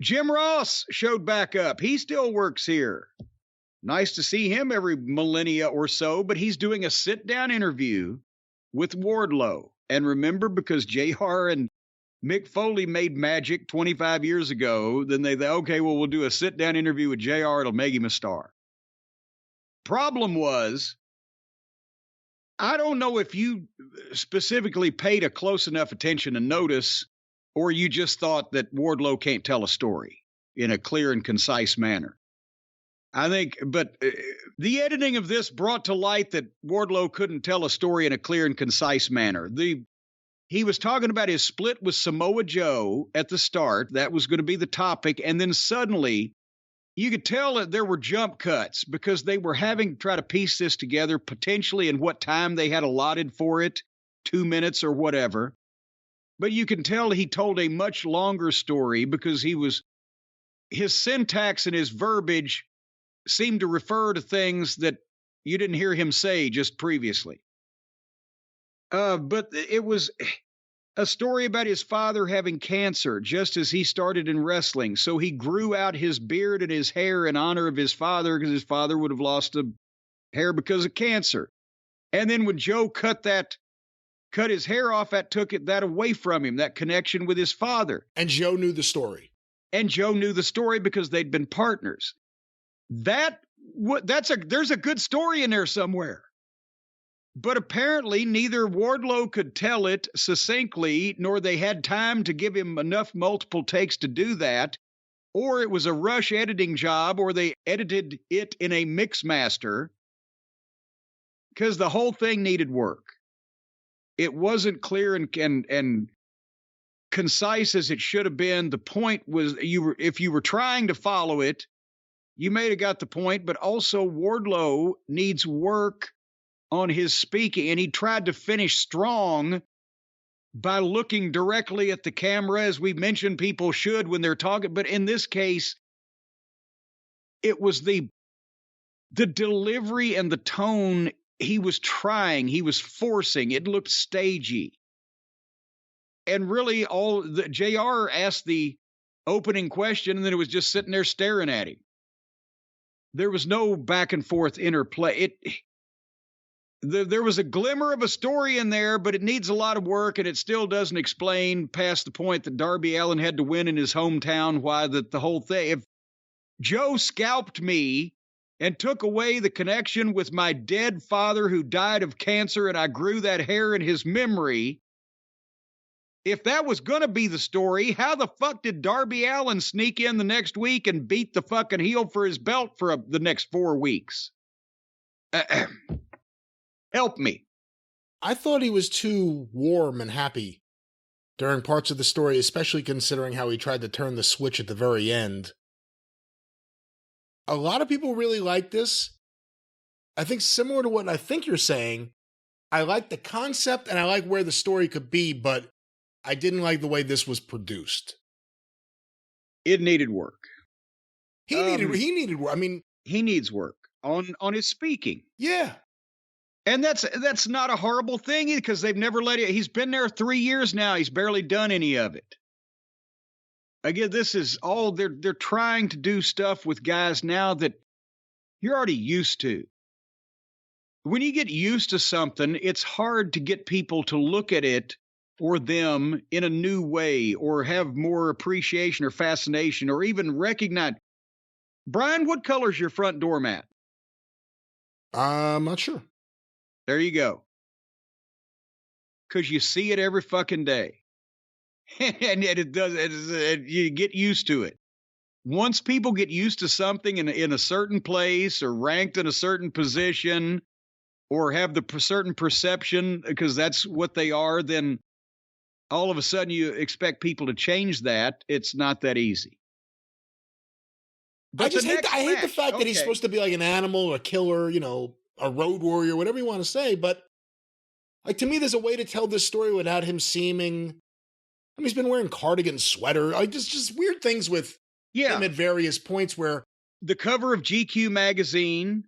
Jim Ross showed back up. He still works here. Nice to see him every millennia or so, but he's doing a sit-down interview with Wardlow. And remember, because JR and Mick Foley made magic 25 years ago, then they okay, well, we'll do a sit-down interview with JR. It'll make him a star. Problem was, I don't know if you specifically paid a close enough attention to notice, or you just thought that Wardlow can't tell a story in a clear and concise manner. I think, but the editing of this brought to light that Wardlow couldn't tell a story in a clear and concise manner. He was talking about his split with Samoa Joe at the start. That was going to be the topic. And then suddenly you could tell that there were jump cuts because they were having to try to piece this together potentially in what time they had allotted for it, 2 minutes or whatever. But you can tell he told a much longer story because his syntax and his verbiage seemed to refer to things that you didn't hear him say just previously. But it was a story about his father having cancer just as he started in wrestling. So he grew out his beard and his hair in honor of his father because his father would have lost the hair because of cancer. And then when Joe cut his hair off, that took that away from him, that connection with his father. And Joe knew the story. And Joe knew the story because they'd been partners. There's a good story in there somewhere. But apparently neither Wardlow could tell it succinctly, nor they had time to give him enough multiple takes to do that, or it was a rush editing job, or they edited it in a mix master, because the whole thing needed work. It wasn't clear and concise as it should have been. The point was, if you were trying to follow it, you may have got the point, but also Wardlow needs work on his speaking, and he tried to finish strong by looking directly at the camera, as we mentioned people should when they're talking. But in this case, it was the delivery and the tone he was forcing. It looked stagey. And really, JR asked the opening question, and then it was just sitting there staring at him. There was no back and forth interplay. There was a glimmer of a story in there, but it needs a lot of work, and it still doesn't explain past the point that Darby Allin had to win in his hometown, why the whole thing. If Joe scalped me and took away the connection with my dead father who died of cancer, and I grew that hair in his memory, if that was going to be the story, how the fuck did Darby Allin sneak in the next week and beat the fucking heel for his belt for the next 4 weeks? Help me. I thought he was too warm and happy during parts of the story, especially considering how he tried to turn the switch at the very end. A lot of people really like this. I think similar to what I think you're saying, I like the concept and I like where the story could be, but I didn't like the way this was produced. It needed work. He needed work. I mean, he needs work on his speaking. Yeah. And that's not a horrible thing because they've never let it. He's been there 3 years now. He's barely done any of it. Again, this is all they're trying to do stuff with guys now that you're already used to. When you get used to something, it's hard to get people to look at it or them in a new way or have more appreciation or fascination or even recognize. Brian, what color's your front doormat? I'm not sure. There you go. Because you see it every fucking day. And you get used to it. Once people get used to something in a certain place or ranked in a certain position or have the certain perception because that's what they are, then all of a sudden you expect people to change that. It's not that easy. But I hate the fact that he's supposed to be like an animal, a killer, a road warrior, whatever you want to say. But like, to me, there's a way to tell this story without him seeming, he's been wearing cardigan sweater, like just weird things with him at various points where the cover of GQ magazine,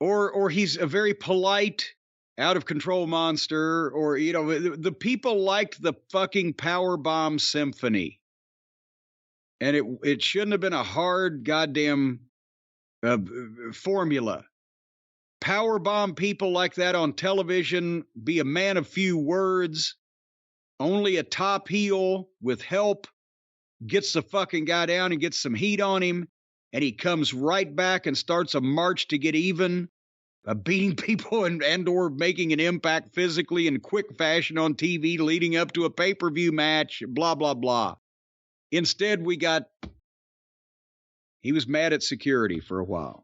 or he's a very polite, out of control monster, or, the people liked the fucking Powerbomb Symphony. And it shouldn't have been a hard goddamn formula. Powerbomb people like that on television, be a man of few words, only a top heel with help gets the fucking guy down and gets some heat on him, and he comes right back and starts a march to get even, beating people and or making an impact physically in quick fashion on TV leading up to a pay-per-view match, blah, blah, blah. Instead, he was mad at security for a while.